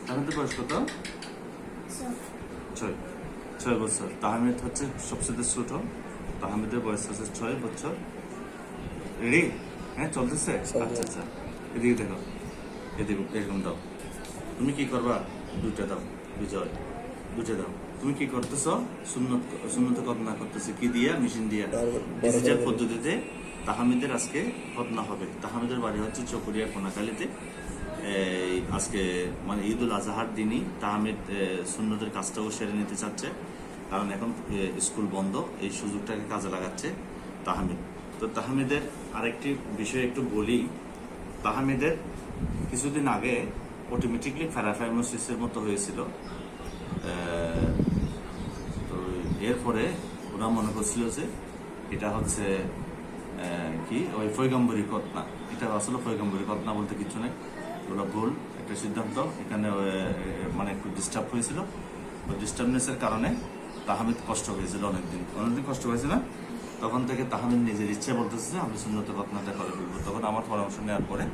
তাহমিদের বয়স কত? 6 বছর। তাহমিদ হচ্ছে সবচেয়ে ছোট। তাহমিদের বয়স হচ্ছে 6 বছর। রেডি? হ্যাঁ, চলতেছে। আচ্ছা, এদিকে দেখো, এদিকে এরকম দাও। তুমি কি করবা? দুইটা দাও। বিজয়, দুইটা দাও। তুমি কি করতেছ? সুন্নত খতনা করতেছে কি দিয়া? মেশিন দিয়া, ডিজিটাল পদ্ধতিতে। তাহমিদের আজকে খতনা হবে। তাহমিদের বাড়ি হচ্ছে চকরিয়া কোনাকালীতে। আজকে মানে ঈদুল আজহার দিনই তাহমিদ সুন্নতের কাজটাও সেরে নিতে চাচ্ছে, কারণ এখন স্কুল বন্ধ। এই সুযোগটাকে কাজে লাগাচ্ছে তাহমিদ। তো তাহমিদের আরেকটি বিষয় একটু বলি। তাহমিদের কিছুদিন আগে অটোমেটিকলি প্যারাফাইমোসিসের মতো হয়েছিল। তো এরপরে ওরা মনে করছিল যে এটা হচ্ছে কি ওই পয়গম্বরী খতনা। এটা আসলে পয়গম্বরী খতনা বলতে কিছু নেই, ওরা ভুল একটা সিদ্ধান্ত। এখানে মানে একটু ডিস্টার্ব হয়েছিল। ওই ডিস্টার্বনেসের কারণে তাহমিদ কষ্ট হয়েছিল, অনেকদিন কষ্ট হয়েছে না। তখন থেকে তাহমিদ নিজের ইচ্ছে বলতেছে যে আমি সুন্নত খতনাটা করে ফেলবো। তখন আমার পরামর্শ নেওয়ার পরে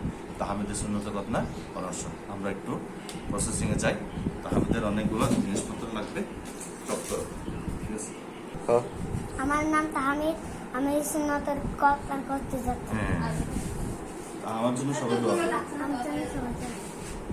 তাহমিদের সুন্নত খতনা পরামর্শ আমরা একটু প্রসেসিংয়ে যাই। তাহমিদের অনেকগুলো জিনিসপত্র লাগবে। ঠিক আছে? আমার নাম তাহমিদ, আমি সুন্নতের খতনা করতে যাচ্ছি। আমার জন্য সবাই দোয়া করো। আমার জন্য সবাই